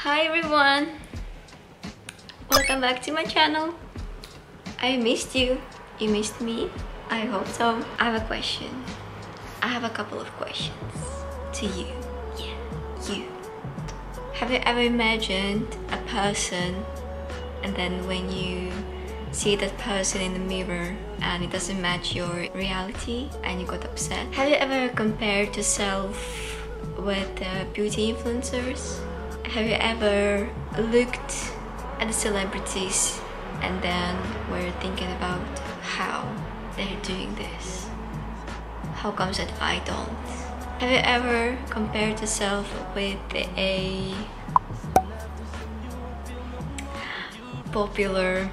Hi everyone! Welcome back to my channel. I missed you. You missed me? I hope so. I have a question. I have a couple of questions to you. Yeah, you. Have you ever imagined a person and then when you see that person in the mirror and it doesn't match your reality and you got upset? Have you ever compared yourself with beauty influencers? Have you ever looked at the celebrities and then were thinking about how they're doing this? How comes that I don't? Have you ever compared yourself with a popular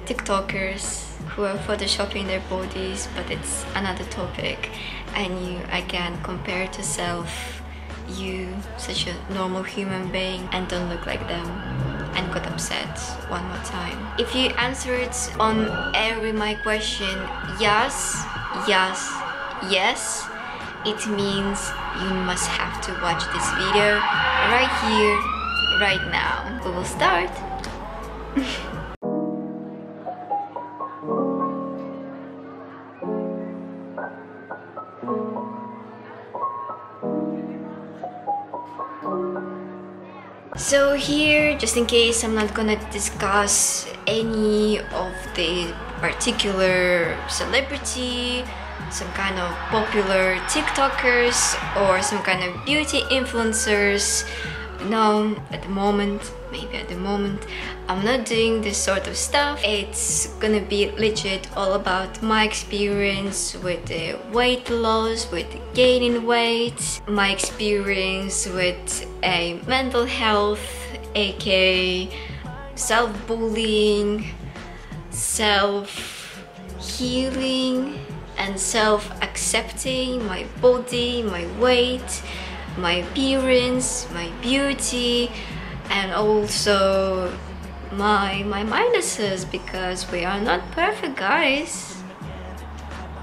TikTokers who are photoshopping their bodies, but it's another topic, and you again compared yourself, you such a normal human being, and don't look like them and got upset one more time? If you answered on every my question yes, yes, yes, it means you must have to watch this video right here, right now. We will start. So here, just in case I'm not gonna discuss any of the particular celebrity, some kind of popular TikTokers or some kind of beauty influencers. No, at the moment, maybe at the moment, I'm not doing this sort of stuff. It's gonna be legit all about my experience with the weight loss, with gaining weight, my experience with a mental health, aka self-bullying, self-healing, and self-accepting my body, my weight, my appearance, my beauty, and also my minuses, because we are not perfect, guys.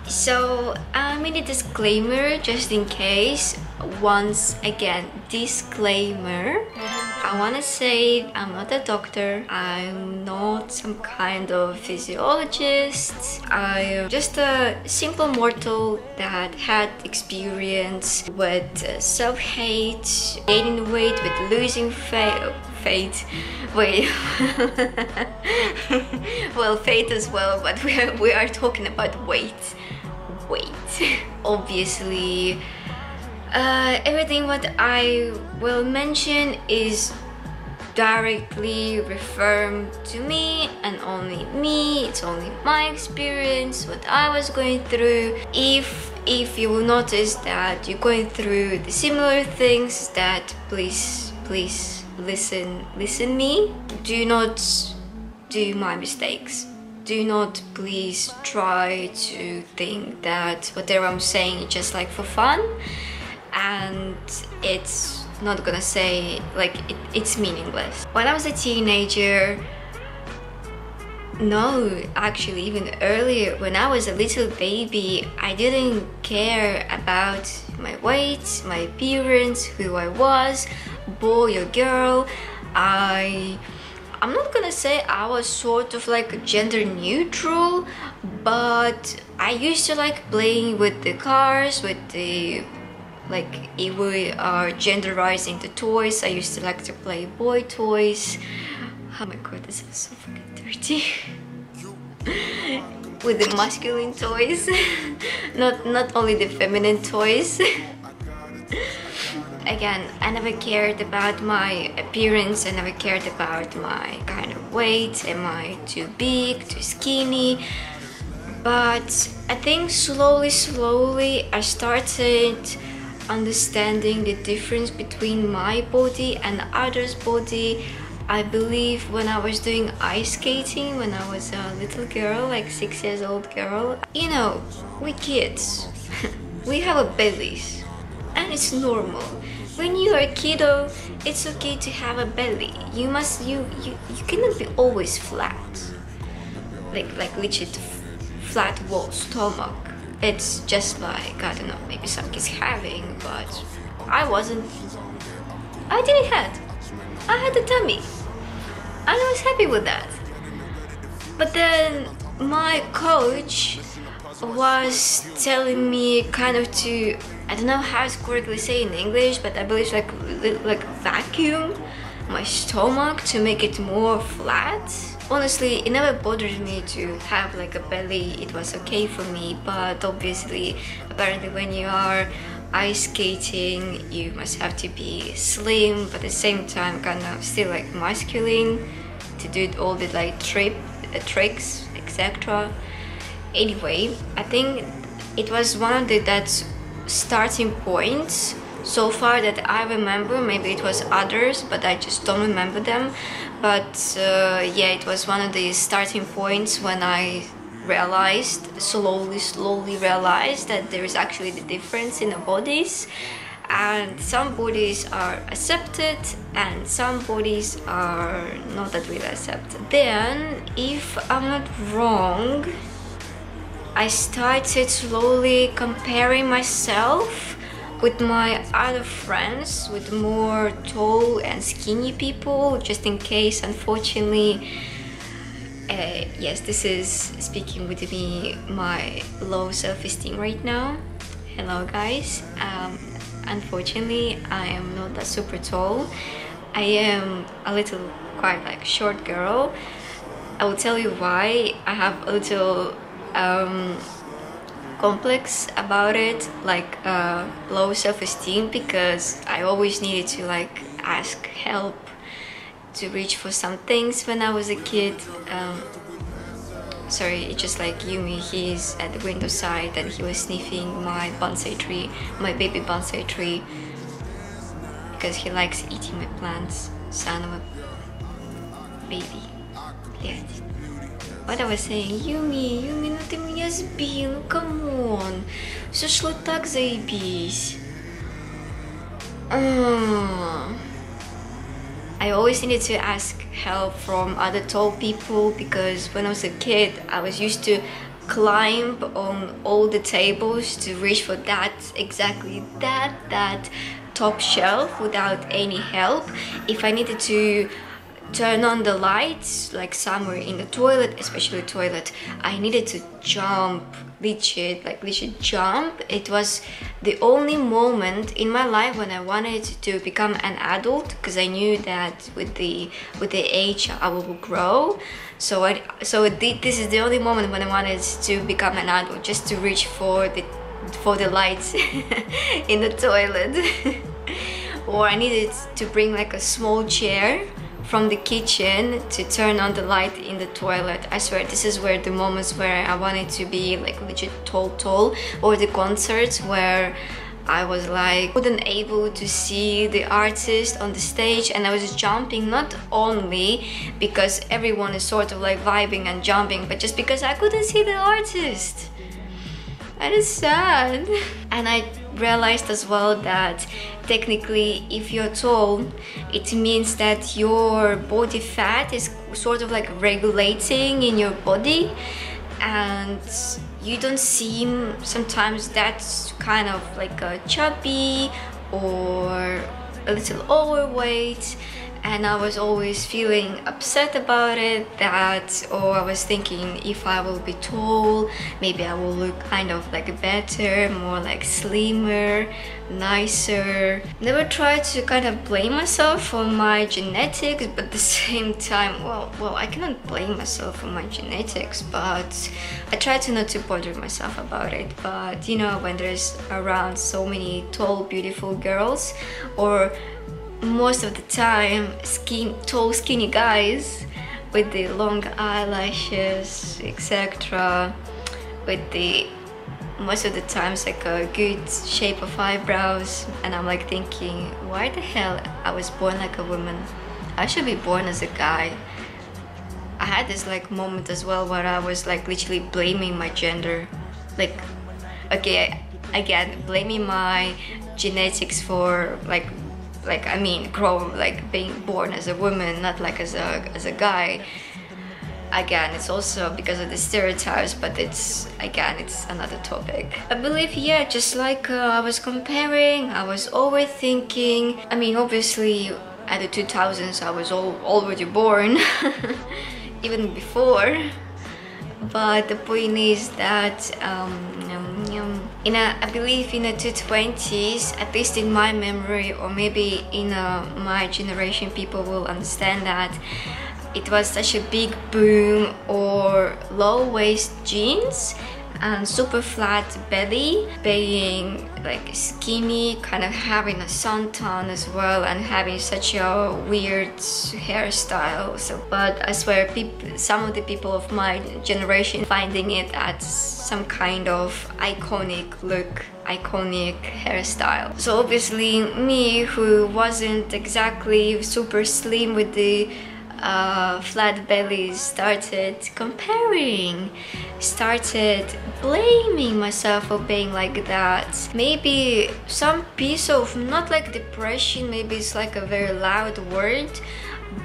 So I made a disclaimer just in case. Once again, disclaimer. I want to say I'm not a doctor, I'm not some kind of physiologist. I am just a simple mortal that had experience with self-hate, gaining weight, with losing weight. Well, fate as well, but we are talking about weight. Obviously, everything what I will mention is directly referred to me and only me. It's only my experience, what I was going through. If you will notice that you're going through the similar things, that please listen me. Do not do my mistakes. Do not please try to think that whatever I'm saying is just like for fun, and it's not gonna say like it's meaningless. When I was a teenager, no, actually even earlier, when I was a little baby, I didn't care about my weight, my appearance, who I was, boy or girl. I'm not gonna say I was sort of like gender neutral, but I used to like playing with the cars, with the, like, if we are genderizing the toys, I used to like to play boy toys. Oh my god, this is so fucking dirty. With the masculine toys, not only the feminine toys. Again, I never cared about my appearance, I never cared about my kind of weight. Am I too big, too skinny? But I think slowly I started understanding the difference between my body and others' body. I believe when I was doing ice skating, when I was a little girl, like 6 years old girl. You know, we kids, we have a bellies, and it's normal. When you are a kiddo, it's okay to have a belly. You cannot be always flat, like legit flat wall stomach. It's just like, I don't know, maybe some kids having, but I wasn't. I didn't have. I had a tummy. And I was happy with that. But then my coach was telling me kind of to, I don't know how to correctly say in English, but I believe like vacuum my stomach to make it more flat. Honestly, it never bothered me to have like a belly. It was okay for me, but obviously, apparently when you are ice skating, you must have to be slim, but at the same time kind of still like masculine to do all the like tricks, etc. Anyway, I think it was one of the that starting points so far that I remember. Maybe it was others, but I just don't remember them. But yeah, it was one of the starting points when I realized, slowly realized that there is actually the difference in the bodies, and some bodies are accepted and some bodies are not that really accepted. Then, if I'm not wrong, I started slowly comparing myself with my other friends, with more tall and skinny people, just in case, unfortunately, yes, this is speaking with me, my low self-esteem right now. Hello guys, unfortunately I am not that super tall. I am a little quite like short girl. I will tell you why. I have a little complex about it, like low self-esteem, because I always needed to like ask help to reach for some things when I was a kid. Sorry, it's just like Yumi, he's at the window side and he was sniffing my bonsai tree, my baby bonsai tree, because he likes eating my plants. Son of a baby. Блядь. What I was saying, Yumi, ну ты меня сбил, ну камон. Все шло так заебись. I always needed to ask help from other tall people, because when I was a kid, I was used to climb on all the tables to reach for that, exactly that top shelf without any help. If I needed to turn on the lights, like somewhere in the toilet, especially toilet, I needed to jump, legit jump. It was the only moment in my life when I wanted to become an adult, because I knew that with the age I will grow. So this is the only moment when I wanted to become an adult, just to reach for the lights in the toilet. Or I needed to bring like a small chair from the kitchen to turn on the light in the toilet. I swear, this is where the moments where I wanted to be like legit tall, or the concerts where I was like wasn't able to see the artist on the stage, and I was just jumping, not only because everyone is sort of like vibing and jumping, but just because I couldn't see the artist. That is sad. And I realized as well that technically if you're tall, it means that your body fat is sort of like regulating in your body, and you don't seem sometimes that's kind of like a chubby or a little overweight. And I was always feeling upset about it, that, or I was thinking, if I will be tall, maybe I will look kind of like better, more like slimmer, nicer. Never tried to kind of blame myself for my genetics, but at the same time, well, I cannot blame myself for my genetics, but I try to not to bother myself about it. But you know, when there's around so many tall, beautiful girls, or most of the time tall skinny guys with the long eyelashes, etc., with the most of the times like a good shape of eyebrows, and I'm like thinking, why the hell I was born like a woman? I should be born as a guy. I had this like moment as well where I was like literally blaming my gender, like, okay, again, blaming my genetics for like I mean, being born as a woman, not like as a guy. Again, it's also because of the stereotypes, but it's another topic. I believe, yeah, just like I was comparing, I was overthinking. I mean, obviously, at the 2000s I was already born, even before. But the point is that I believe in the 2020s, at least in my memory, or maybe in my generation, people will understand that it was such a big boom, or low waist jeans and super flat belly, being like skinny, kind of having a suntan as well, and having such a weird hairstyle. So, but I swear, some of the people of my generation finding it as some kind of iconic look, iconic hairstyle. So obviously me, who wasn't exactly super slim with the flat bellies, started comparing, started blaming myself for being like that. Maybe some piece of, not like depression, maybe it's like a very loud word,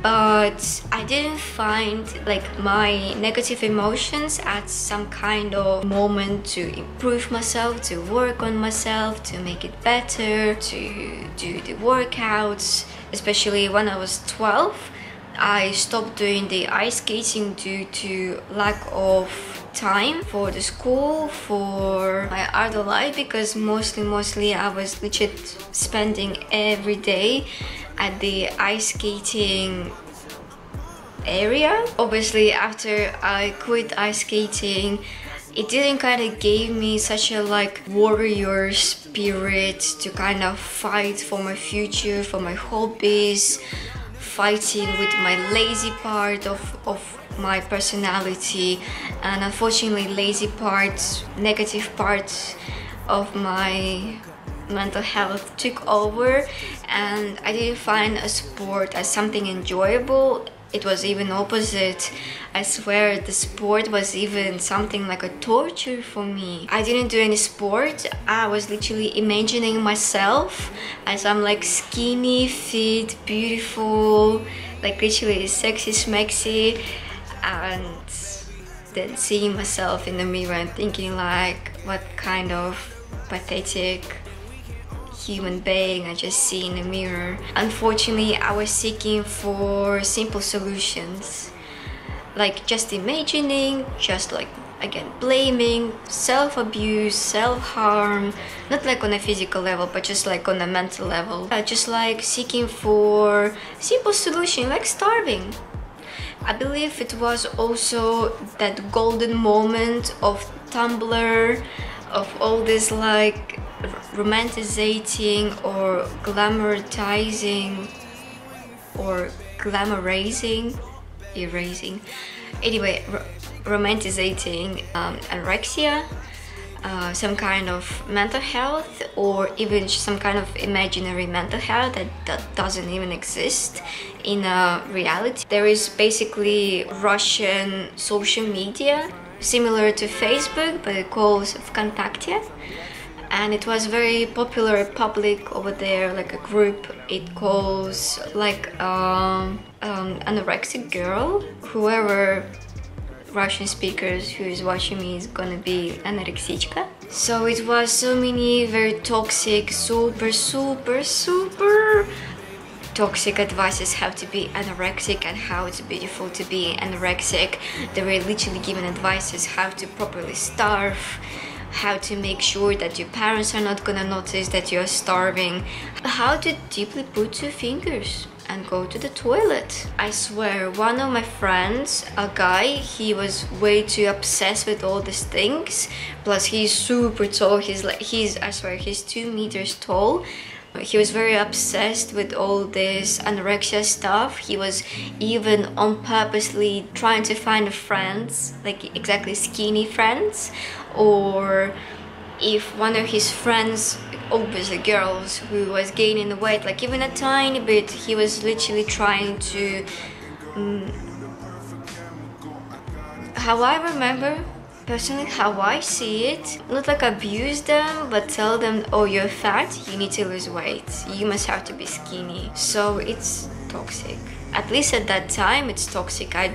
but I didn't find like my negative emotions at some kind of moment to improve myself, to work on myself, to make it better, to do the workouts. Especially when I was 12, I stopped doing the ice skating due to lack of time for the school, for my other life, because mostly I was legit spending every day at the ice skating area. Obviously after I quit ice skating, it didn't kind of give me such a like warrior spirit to kind of fight for my future, for my hobbies, fighting with my lazy part of my personality. And unfortunately, lazy parts, negative parts of my mental health took over, and I didn't find a sport as something enjoyable. It was even opposite. I swear the sport was even something like a torture for me. I didn't do any sport. I was literally imagining myself as I'm like skinny, fit, beautiful, like literally sexy, smexy, and then seeing myself in the mirror and thinking like, what kind of pathetic human being I just see in the mirror. Unfortunately, I was seeking for simple solutions, like just imagining, just like again blaming, self-abuse, self-harm, not like on a physical level but just like on a mental level, just like seeking for simple solution like starving. I believe it was also that golden moment of Tumblr, of all this like romanticizing or glamorizing or glamorizing, erasing, anyway, romanticizing anorexia, some kind of mental health, or even some kind of imaginary mental health that doesn't even exist in reality. There is basically Russian social media similar to Facebook, but it calls VKontakte, and it was very popular public over there, like a group. It calls like anorexic girl. Whoever Russian speakers who is watching me is gonna be anorexichka. So it was so many very toxic, super toxic advices how to be anorexic and how it's beautiful to be anorexic. They were literally given advices how to properly starve, how to make sure that your parents are not gonna notice that you're starving, how to deeply put two fingers and go to the toilet. I swear, one of my friends, a guy, he was way too obsessed with all these things. Plus he's super tall, I swear, he's 2 meters tall. He was very obsessed with all this anorexia stuff. He was even on purposely trying to find friends, like exactly skinny friends, or if one of his friends, obviously girls, who was gaining the weight, like even a tiny bit, he was literally trying to, how I remember, personally, how I see it, not like abuse them, but tell them, oh, you're fat, you need to lose weight, you must have to be skinny. So it's toxic. At least at that time, it's toxic. I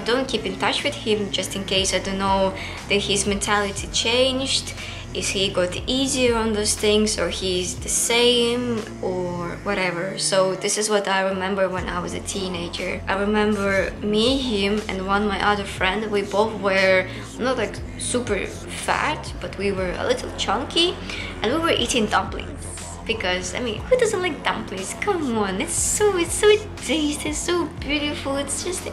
don't keep in touch with him just in case. I don't know that his mentality changed. Is he got easier on those things, or he's the same, or whatever? So this is what I remember when I was a teenager. I remember me, him, and my other friend. We both were not like super fat, but we were a little chunky, and we were eating dumplings. Because I mean, who doesn't like dumplings? Come on, it's so tasty, it's so beautiful. It's just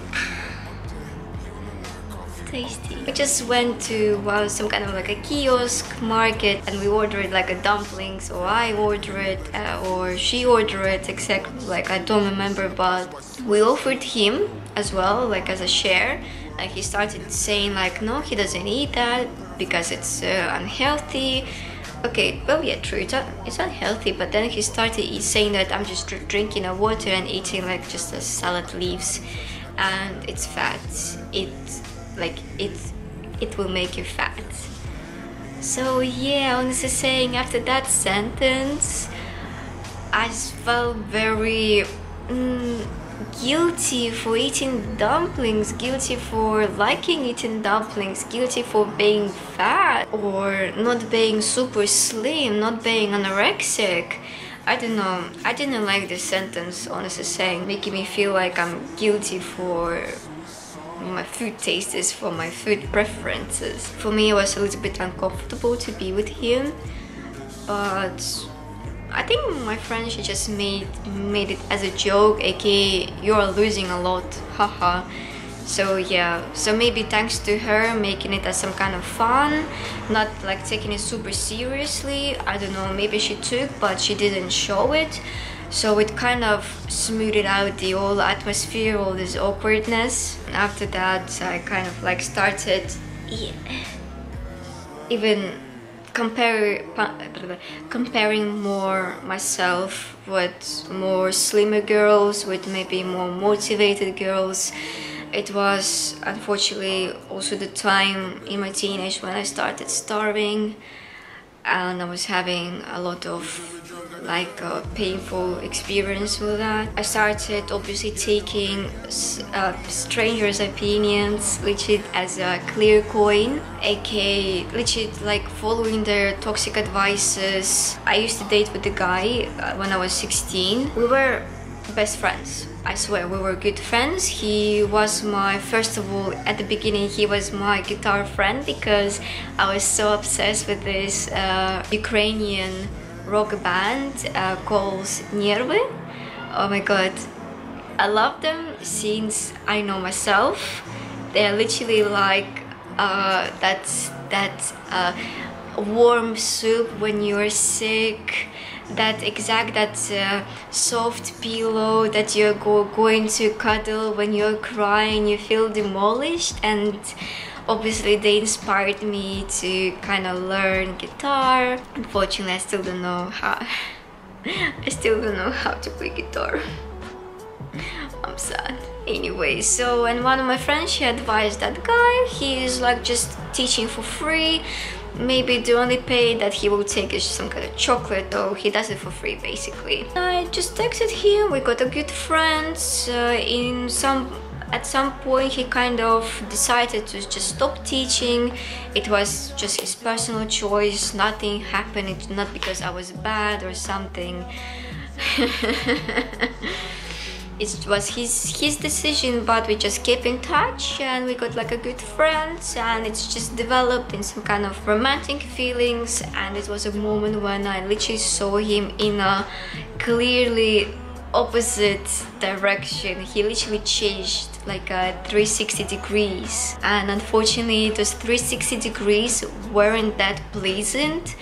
tasty. We just went to some kind of like a kiosk market, and we ordered like a dumplings, or I ordered it, or she ordered it, exactly, like I don't remember, but we offered him as well, like as a share. Like he started saying like, no, he doesn't eat that because it's unhealthy. Okay, well, yeah, true, it's unhealthy, but then he started saying that I'm just drinking a water and eating like just the salad leaves, and it's fat. It will make you fat. So yeah, honestly saying, after that sentence, I just felt very guilty for eating dumplings, guilty for liking eating dumplings, guilty for being fat, or not being super slim, not being anorexic. I don't know, I didn't like this sentence, honestly saying, making me feel like I'm guilty for my food tastes, for my food preferences. For me, it was a little bit uncomfortable to be with him, but I think my friend, she just made it as a joke, aka you're losing a lot, haha. So yeah, so maybe thanks to her making it as some kind of fun, not like taking it super seriously. I don't know, maybe she took, but she didn't show it. So it kind of smoothed out the whole atmosphere, all this awkwardness. And after that, I kind of like started even comparing more myself with more slimmer girls, with maybe more motivated girls. It was unfortunately also the time in my teenage when I started starving, and I was having a lot of like a painful experience with that. I started obviously taking strangers' opinions legit as a clear coin, aka legit like following their toxic advices. I used to date with the guy when I was 16. We were best friends. I swear, we were good friends. He was my, first of all, at the beginning, he was my guitar friend because I was so obsessed with this Ukrainian rock band called Nervy. Oh my god, I love them since I know myself. They're literally like that warm soup when you're sick, that soft pillow that you're going to cuddle when you're crying, you feel demolished. And obviously they inspired me to kind of learn guitar. Unfortunately, I still don't know how to play guitar. I'm sad. Anyway, so, and one of my friends, she advised that guy, he is like just teaching for free. Maybe the only pay that he will take is some kind of chocolate, or he does it for free basically. I just texted him, we got a good friends. At some point he kind of decided to just stop teaching. It was just his personal choice, nothing happened, it's not because I was bad or something. It was his decision, but we just kept in touch and we got like a good friends, and it's just developed in some kind of romantic feelings. And it was a moment when I literally saw him in a clearly opposite direction. He literally changed like 360 degrees, and unfortunately those 360 degrees weren't that pleasant.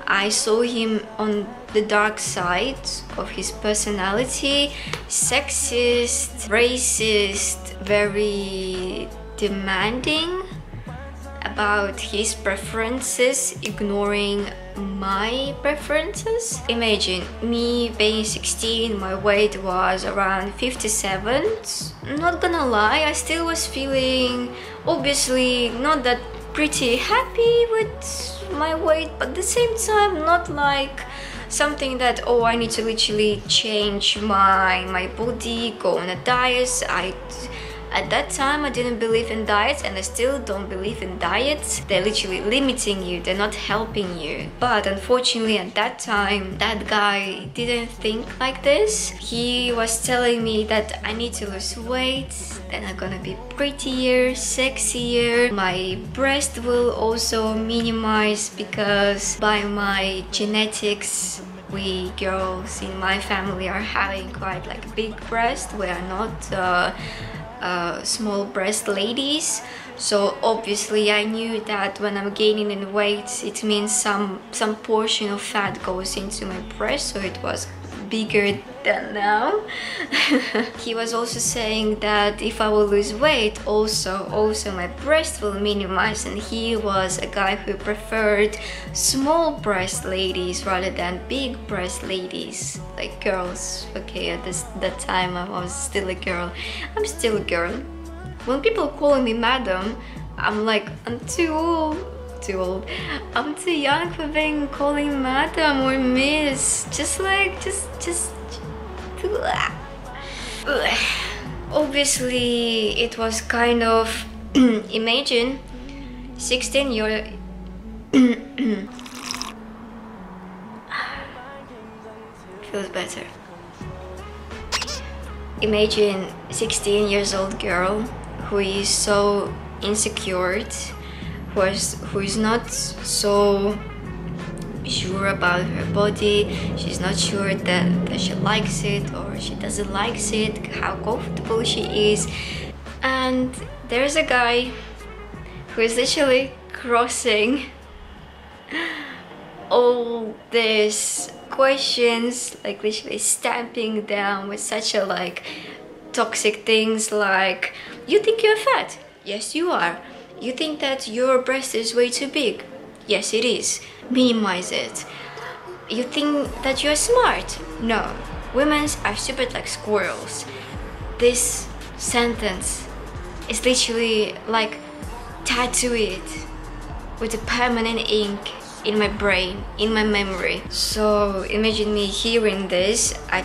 I saw him on the dark side of his personality, sexist, racist, very demanding about his preferences, ignoring my preferences. Imagine me being 16, my weight was around 57. Not gonna lie, I still was feeling obviously not that pretty happy with my weight, but at the same time not like something that, oh, I need to literally change my body, go on a diet. At that time, I didn't believe in diets, and I still don't believe in diets. They're literally limiting you, they're not helping you. But unfortunately, at that time, that guy didn't think like this. He was telling me that I need to lose weight, then I'm gonna be prettier, sexier. My breast will also minimize because by my genetics, we girls in my family are having quite like big breast. We are not small breast ladies, so obviously I knew that when I'm gaining in weight, it means some portion of fat goes into my breast, so it was bigger than now. He was also saying that if I will lose weight, also my breast will minimize, and he was a guy who preferred small breast ladies rather than big breast ladies, like girls. Okay, at that time I was still a girl. I'm still a girl. When people call me madam, I'm like, I'm too old. I'm too young for being calling madam or miss. Just obviously it was kind of imagine 16-year feels better. Imagine 16 years old girl who is so insecure, who is not so sure about her body. She's not sure that she likes it or she doesn't like it, how comfortable she is. And there's a guy who is literally crossing all these questions, like literally stamping down with such a like toxic things like, you think you're fat? Yes, you are. You think that your breast is way too big? Yes, it is. Minimize it. You think that you're smart? No. Women are stupid like squirrels. This sentence is literally like tattoo it with a permanent ink in my brain, in my memory. So imagine me hearing this. I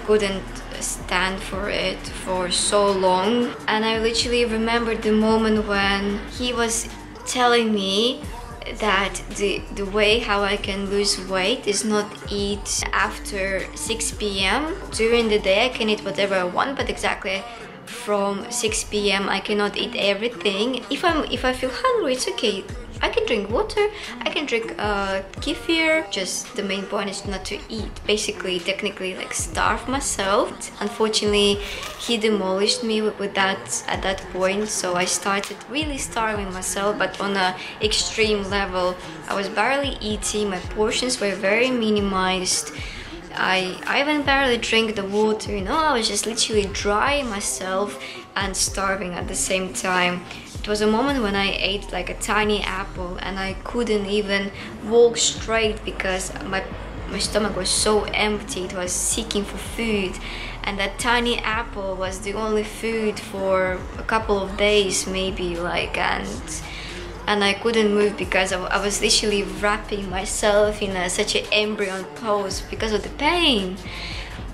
couldn't stand for it for so long. And I literally remembered the moment when he was telling me that the way how I can lose weight is not eat after 6 p.m. During the day I can eat whatever I want, but exactly from 6 p.m. I cannot eat everything. If I feel hungry, it's okay. I can drink water, I can drink kefir. Just the main point is not to eat. Basically, technically, like starve myself. Unfortunately, he demolished me with that at that point. So I started really starving myself, but on an extreme level. I was barely eating. My portions were very minimized. I even barely drank the water. You know, I was just literally drying myself and starving at the same time. It was a moment when I ate like a tiny apple and I couldn't even walk straight because my stomach was so empty. It was seeking for food, and that tiny apple was the only food for a couple of days maybe, like, and I couldn't move because I was literally wrapping myself in such an embryo pose because of the pain.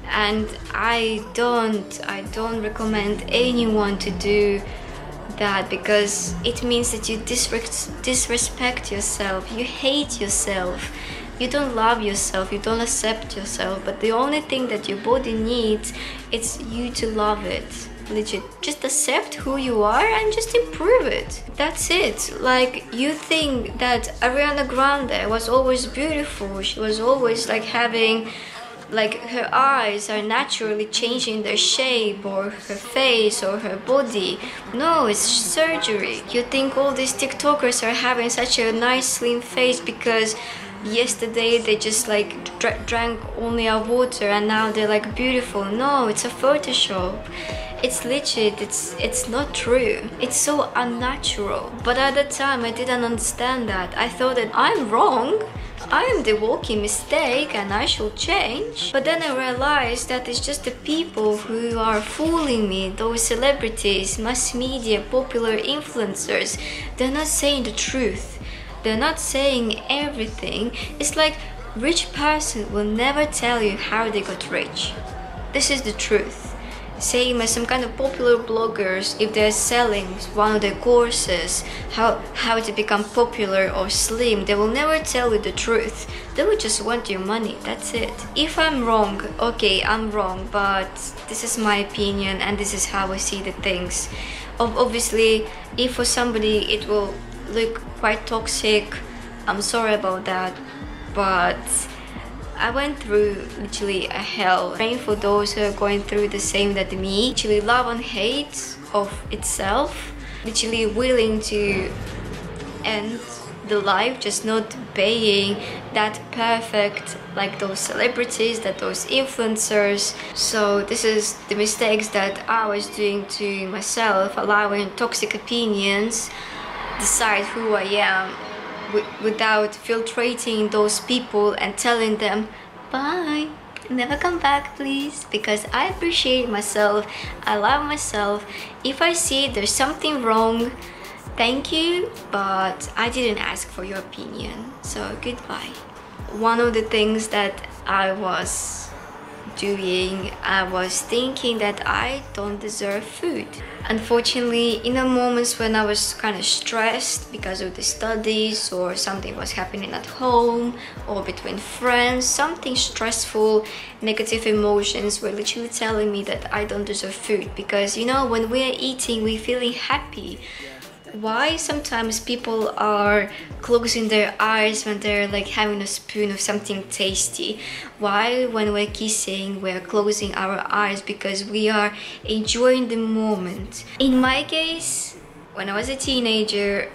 And I don't recommend anyone to do that, because it means that you disrespect yourself, you hate yourself, you don't love yourself, you don't accept yourself. But the only thing that your body needs is you to love it. Legit, just accept who you are and just improve it. That's it. Like, you think that Ariana Grande was always beautiful, she was always like having, like, her eyes are naturally changing their shape, or her face or her body. No, it's surgery. You think all these TikTokers are having such a nice slim face because yesterday they just like drank only our water and now they're like beautiful. No, it's a Photoshop. It's legit, it's not true. It's so unnatural. But at the time I didn't understand that. I thought that I'm wrong, I am the walking mistake and I should change. But then I realized that it's just the people who are fooling me, those celebrities, mass media, popular influencers. They're not saying the truth. They're not saying everything. It's like, rich person will never tell you how they got rich. This is the truth. same as some kind of popular bloggers, if they're selling one of their courses, how to become popular or slim, they will never tell you the truth. They will just want your money, that's it. If I'm wrong, okay, I'm wrong, but this is my opinion and this is how I see the things. Obviously, if for somebody it will look quite toxic, I'm sorry about that, but I went through literally a hell. Praying for those who are going through the same that me. Literally love and hate of itself. Literally willing to end the life, just not being that perfect like those celebrities, that those influencers. So this is the mistakes that I was doing to myself, allowing toxic opinions decide who I am, without filtrating those people and telling them bye, never come back please, because I appreciate myself, I love myself. If I see there's something wrong, thank you, but I didn't ask for your opinion, so goodbye. One of the things that I was doing, I was thinking that I don't deserve food. Unfortunately, in the moments when I was kind of stressed because of the studies or something was happening at home or between friends, something stressful, negative emotions were literally telling me that I don't deserve food. Because you know, when we're eating, we're feeling happy. Why sometimes people are closing their eyes when they're like having a spoon of something tasty? Why when we're kissing we're closing our eyes? Because we are enjoying the moment. In my case, when I was a teenager,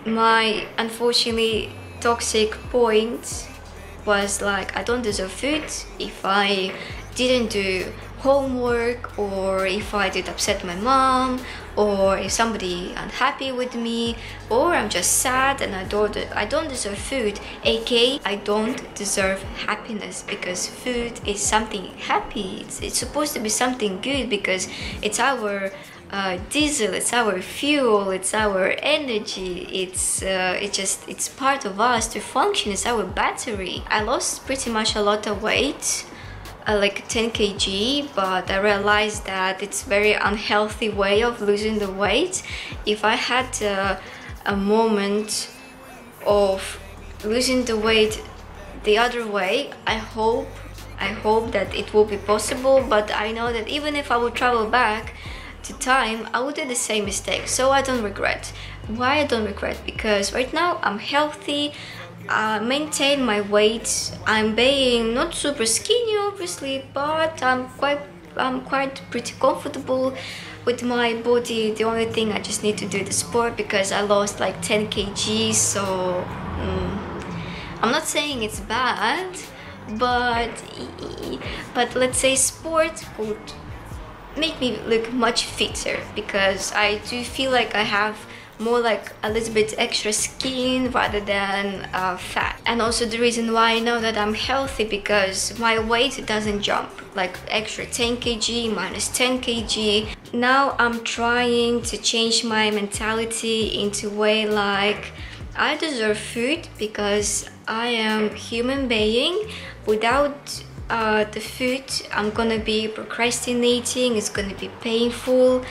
my unfortunately toxic point was like, I don't deserve food if I didn't do homework, or if I did upset my mom, or if somebody unhappy with me, or I'm just sad and I don't deserve food, aka I don't deserve happiness, because food is something happy. It's supposed to be something good because it's our diesel, it's our fuel, it's our energy, it's part of us to function, it's our battery. I lost pretty much a lot of weight, like 10 kg, but I realized that it's very unhealthy way of losing the weight. If I had a moment of losing the weight the other way, I hope that it will be possible, but I know that even if I would travel back to time, I would do the same mistake, so I don't regret. Why I don't regret? Because right now I'm healthy, maintain my weight. I'm being not super skinny obviously, but I'm quite pretty comfortable with my body. The only thing, I just need to do the sport because I lost like 10 kg, so I'm not saying it's bad, but let's say sport would make me look much fitter, because I do feel like I have more like a little bit extra skin rather than fat. And also the reason why I know that I'm healthy, because my weight doesn't jump like extra 10 kg minus 10 kg. Now I'm trying to change my mentality into a way like I deserve food because I am human being. Without the food, I'm gonna be procrastinating, it's gonna be painful,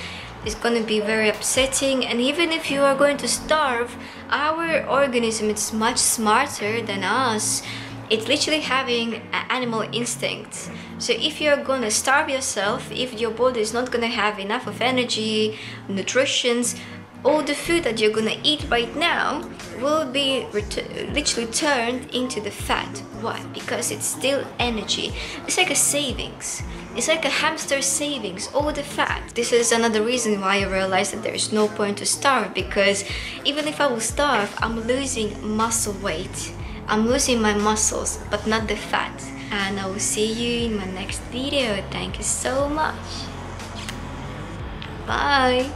it's going to be very upsetting. And even if you are going to starve, our organism is much smarter than us. It's literally having an animal instinct. So if you're going to starve yourself, if your body is not going to have enough of energy, nutrition, all the food that you're gonna eat right now will be literally turned into the fat. Why? Because it's still energy. It's like a savings. It's like a hamster savings, all the fat. This is another reason why I realized that there is no point to starve, because even if I will starve, I'm losing muscle weight. I'm losing my muscles, but not the fat. And I will see you in my next video. Thank you so much. Bye.